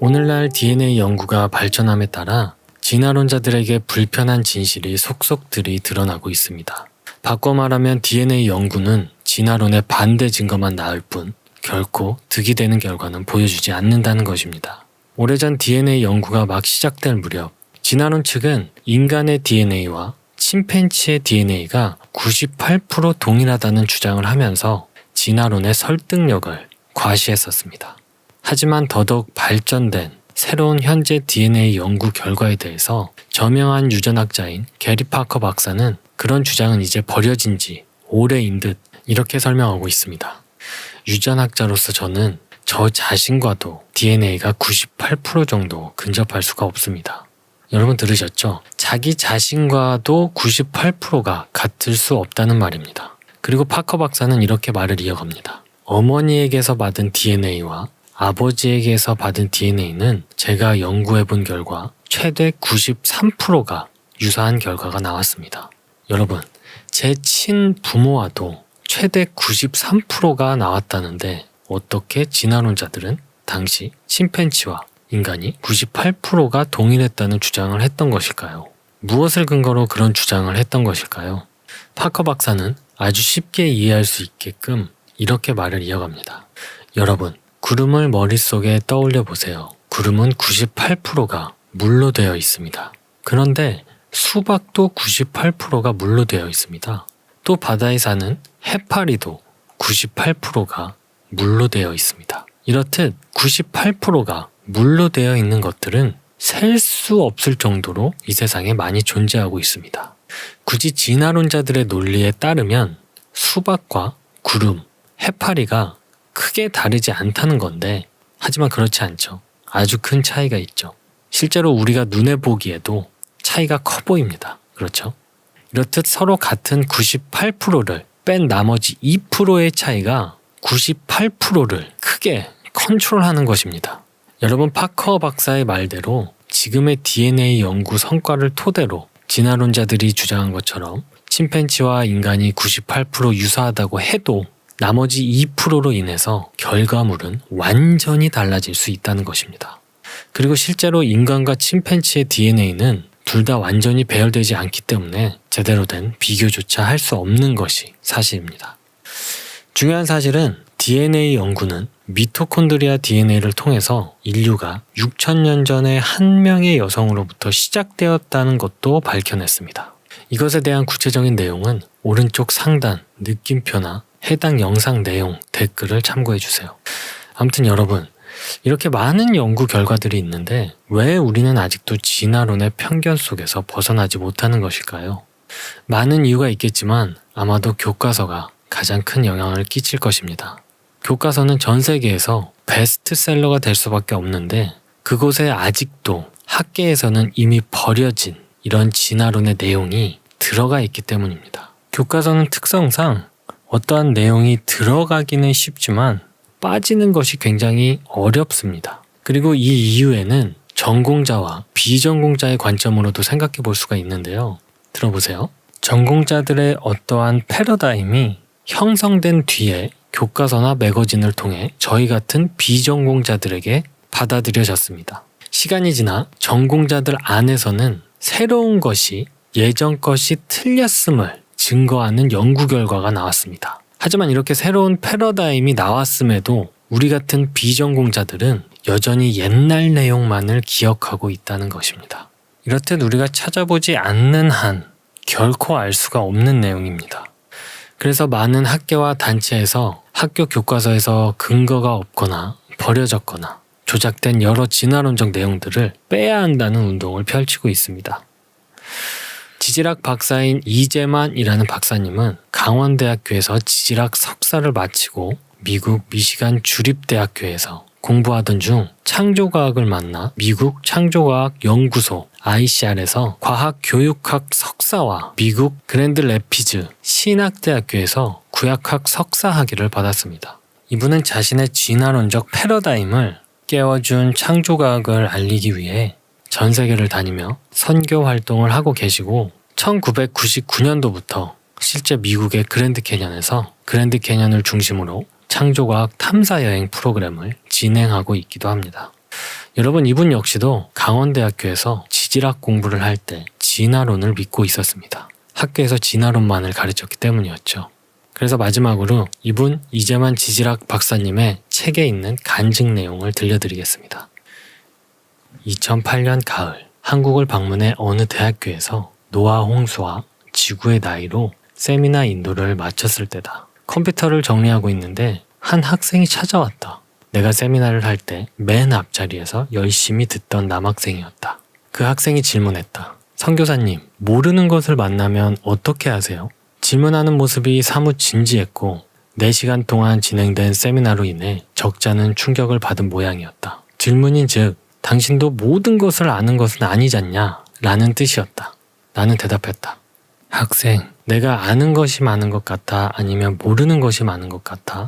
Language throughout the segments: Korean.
오늘날 DNA 연구가 발전함에 따라 진화론자들에게 불편한 진실이 속속들이 드러나고 있습니다. 바꿔 말하면 DNA 연구는 진화론의 반대 증거만 나올 뿐 결코 득이 되는 결과는 보여주지 않는다는 것입니다. 오래전 DNA 연구가 막 시작될 무렵 진화론 측은 인간의 DNA와 침팬지의 DNA가 98% 동일하다는 주장을 하면서 진화론의 설득력을 과시했었습니다. 하지만 더더욱 발전된 새로운 현재 DNA 연구 결과에 대해서 저명한 유전학자인 게리 파커 박사는 그런 주장은 이제 버려진 지 오래인 듯 이렇게 설명하고 있습니다. 유전학자로서 저는 저 자신과도 DNA가 98% 정도 근접할 수가 없습니다. 여러분 들으셨죠? 자기 자신과도 98%가 같을 수 없다는 말입니다. 그리고 파커 박사는 이렇게 말을 이어갑니다. 어머니에게서 받은 DNA와 아버지에게서 받은 DNA는 제가 연구해본 결과 최대 93%가 유사한 결과가 나왔습니다. 여러분, 제 친부모와도 최대 93%가 나왔다는데 어떻게 진화론자들은 당시 침팬지와 인간이 98%가 동일했다는 주장을 했던 것일까요? 무엇을 근거로 그런 주장을 했던 것일까요? 파커 박사는 아주 쉽게 이해할 수 있게끔 이렇게 말을 이어갑니다. 여러분, 구름을 머릿속에 떠올려 보세요. 구름은 98%가 물로 되어 있습니다. 그런데 수박도 98%가 물로 되어 있습니다. 또 바다에 사는 해파리도 98%가 물로 되어 있습니다. 이렇듯 98%가 물로 되어 있는 것들은 셀 수 없을 정도로 이 세상에 많이 존재하고 있습니다. 굳이 진화론자들의 논리에 따르면 수박과 구름, 해파리가 크게 다르지 않다는 건데 하지만 그렇지 않죠. 아주 큰 차이가 있죠. 실제로 우리가 눈에 보기에도 차이가 커 보입니다. 그렇죠? 이렇듯 서로 같은 98%를 뺀 나머지 2%의 차이가 98%를 크게 컨트롤하는 것입니다. 여러분, 파커 박사의 말대로 지금의 DNA 연구 성과를 토대로 진화론자들이 주장한 것처럼 침팬지와 인간이 98% 유사하다고 해도 나머지 2%로 인해서 결과물은 완전히 달라질 수 있다는 것입니다. 그리고 실제로 인간과 침팬지의 DNA는 둘 다 완전히 배열되지 않기 때문에 제대로 된 비교조차 할 수 없는 것이 사실입니다. 중요한 사실은 DNA 연구는 미토콘드리아 DNA를 통해서 인류가 6,000년 전에 한 명의 여성으로부터 시작되었다는 것도 밝혀냈습니다. 이것에 대한 구체적인 내용은 오른쪽 상단 느낌표나 해당 영상 내용 댓글을 참고해주세요. 아무튼 여러분, 이렇게 많은 연구 결과들이 있는데 왜 우리는 아직도 진화론의 편견 속에서 벗어나지 못하는 것일까요? 많은 이유가 있겠지만 아마도 교과서가 가장 큰 영향을 끼칠 것입니다. 교과서는 전 세계에서 베스트셀러가 될 수밖에 없는데 그곳에 아직도 학계에서는 이미 버려진 이런 진화론의 내용이 들어가 있기 때문입니다. 교과서는 특성상 어떠한 내용이 들어가기는 쉽지만 빠지는 것이 굉장히 어렵습니다. 그리고 이 이유에는 전공자와 비전공자의 관점으로도 생각해 볼 수가 있는데요. 들어보세요. 전공자들의 어떠한 패러다임이 형성된 뒤에 교과서나 매거진을 통해 저희 같은 비전공자들에게 받아들여졌습니다. 시간이 지나 전공자들 안에서는 새로운 것이 예전 것이 틀렸음을 증거하는 연구 결과가 나왔습니다. 하지만 이렇게 새로운 패러다임이 나왔음에도 우리 같은 비전공자들은 여전히 옛날 내용만을 기억하고 있다는 것입니다. 이렇듯 우리가 찾아보지 않는 한 결코 알 수가 없는 내용입니다. 그래서 많은 학계와 단체에서 학교 교과서에서 근거가 없거나 버려졌거나 조작된 여러 진화론적 내용들을 빼야 한다는 운동을 펼치고 있습니다. 지질학 박사인 이재만이라는 박사님은 강원대학교에서 지질학 석사를 마치고 미국 미시간 주립대학교에서 공부하던 중 창조과학을 만나 미국 창조과학연구소 ICR에서 과학교육학 석사와 미국 그랜드 래피즈 신학대학교에서 구약학 석사 학위를 받았습니다. 이분은 자신의 진화론적 패러다임을 깨워준 창조과학을 알리기 위해 전 세계를 다니며 선교 활동을 하고 계시고 1999년도부터 실제 미국의 그랜드 캐년에서 그랜드 캐년을 중심으로 창조과학 탐사 여행 프로그램을 진행하고 있기도 합니다. 여러분, 이분 역시도 강원대학교에서 지질학 공부를 할 때 진화론을 믿고 있었습니다. 학교에서 진화론만을 가르쳤기 때문이었죠. 그래서 마지막으로 이분 이재만 지질학 박사님의 책에 있는 간증 내용을 들려드리겠습니다. 2008년 가을, 한국을 방문해 어느 대학교에서 노아 홍수와 지구의 나이로 세미나 인도를 마쳤을 때다. 컴퓨터를 정리하고 있는데 한 학생이 찾아왔다. 내가 세미나를 할 때 맨 앞자리에서 열심히 듣던 남학생이었다. 그 학생이 질문했다. 선교사님, 모르는 것을 만나면 어떻게 하세요? 질문하는 모습이 사뭇 진지했고 4시간 동안 진행된 세미나로 인해 적잖은 충격을 받은 모양이었다. 질문인즉 당신도 모든 것을 아는 것은 아니잖냐? 라는 뜻이었다. 나는 대답했다. 학생, 내가 아는 것이 많은 것 같아? 아니면 모르는 것이 많은 것 같아?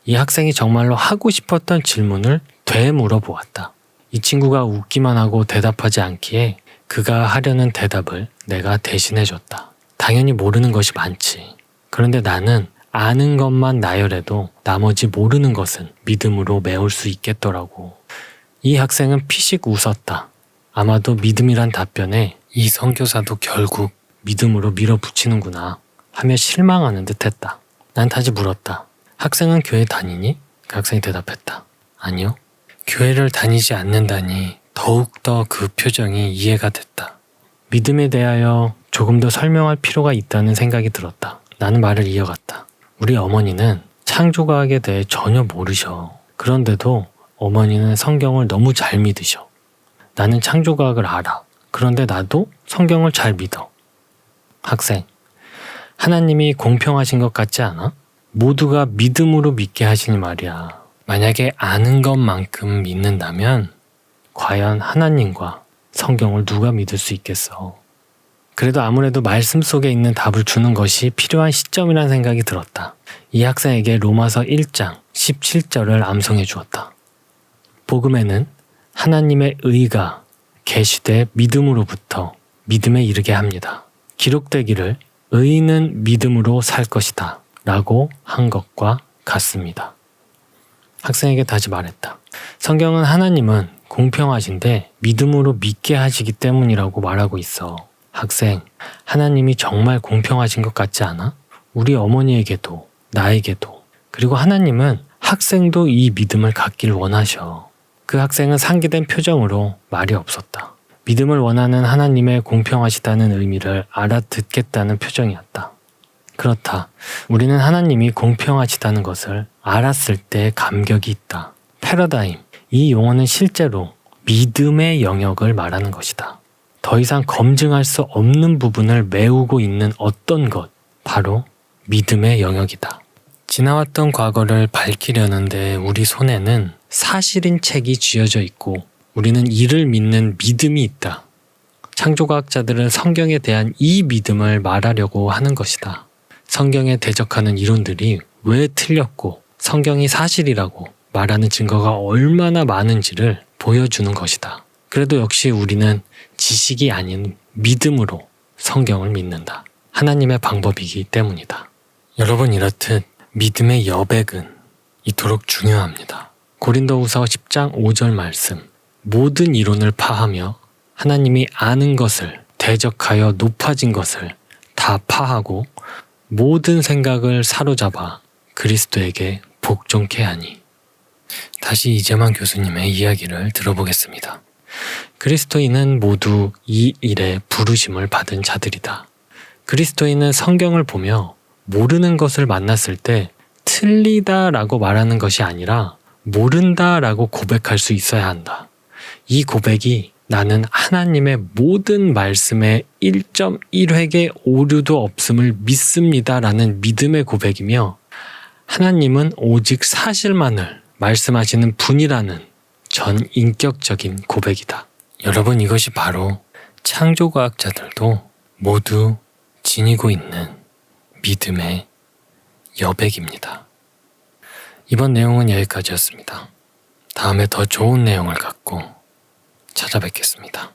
이 학생이 정말로 하고 싶었던 질문을 되물어보았다. 이 친구가 웃기만 하고 대답하지 않기에 그가 하려는 대답을 내가 대신해줬다. 당연히 모르는 것이 많지. 그런데 나는 아는 것만 나열해도 나머지 모르는 것은 믿음으로 메울 수 있겠더라고. 이 학생은 피식 웃었다. 아마도 믿음이란 답변에 이 선교사도 결국 믿음으로 밀어붙이는구나 하며 실망하는 듯했다. 난 다시 물었다. 학생은 교회 다니니? 그 학생이 대답했다. 아니요. 교회를 다니지 않는다니 더욱더 그 표정이 이해가 됐다. 믿음에 대하여 조금 더 설명할 필요가 있다는 생각이 들었다. 나는 말을 이어갔다. 우리 어머니는 창조과학에 대해 전혀 모르셔. 그런데도 어머니는 성경을 너무 잘 믿으셔. 나는 창조과학을 알아. 그런데 나도 성경을 잘 믿어. 학생, 하나님이 공평하신 것 같지 않아? 모두가 믿음으로 믿게 하시니 말이야. 만약에 아는 것만큼 믿는다면 과연 하나님과 성경을 누가 믿을 수 있겠어? 그래도 아무래도 말씀 속에 있는 답을 주는 것이 필요한 시점이라는 생각이 들었다. 이 학생에게 로마서 1장 17절을 암송해 주었다. 복음에는 하나님의 의가 계시되 믿음으로부터 믿음에 이르게 합니다. 기록되기를 의인은 믿음으로 살 것이다 라고 한 것과 같습니다. 학생에게 다시 말했다. 성경은 하나님은 공평하신데 믿음으로 믿게 하시기 때문이라고 말하고 있어. 학생, 하나님이 정말 공평하신 것 같지 않아? 우리 어머니에게도 나에게도, 그리고 하나님은 학생도 이 믿음을 갖길 원하셔. 그 학생은 상기된 표정으로 말이 없었다. 믿음을 원하는 하나님의 공평하시다는 의미를 알아듣겠다는 표정이었다. 그렇다. 우리는 하나님이 공평하시다는 것을 알았을 때 감격이 있다. 패러다임, 이 용어는 실제로 믿음의 영역을 말하는 것이다. 더 이상 검증할 수 없는 부분을 메우고 있는 어떤 것, 바로 믿음의 영역이다. 지나왔던 과거를 밝히려는데 우리 손에는 사실인 책이 쥐어져 있고 우리는 이를 믿는 믿음이 있다. 창조과학자들은 성경에 대한 이 믿음을 말하려고 하는 것이다. 성경에 대적하는 이론들이 왜 틀렸고 성경이 사실이라고 말하는 증거가 얼마나 많은지를 보여주는 것이다. 그래도 역시 우리는 지식이 아닌 믿음으로 성경을 믿는다. 하나님의 방법이기 때문이다. 여러분, 이렇듯 믿음의 여백은 이토록 중요합니다. 고린도후서 10장 5절 말씀. 모든 이론을 파하며 하나님이 아는 것을 대적하여 높아진 것을 다 파하고 모든 생각을 사로잡아 그리스도에게 복종케 하니. 다시 이재만 교수님의 이야기를 들어보겠습니다. 그리스도인은 모두 이 일에 부르심을 받은 자들이다. 그리스도인은 성경을 보며 모르는 것을 만났을 때 틀리다라고 말하는 것이 아니라 모른다라고 고백할 수 있어야 한다. 이 고백이 나는 하나님의 모든 말씀에 1.1획의 오류도 없음을 믿습니다라는 믿음의 고백이며, 하나님은 오직 사실만을 말씀하시는 분이라는 전인격적인 고백이다. 여러분, 이것이 바로 창조과학자들도 모두 지니고 있는 믿음의 여백입니다. 이번 내용은 여기까지였습니다. 다음에 더 좋은 내용을 갖고 찾아뵙겠습니다.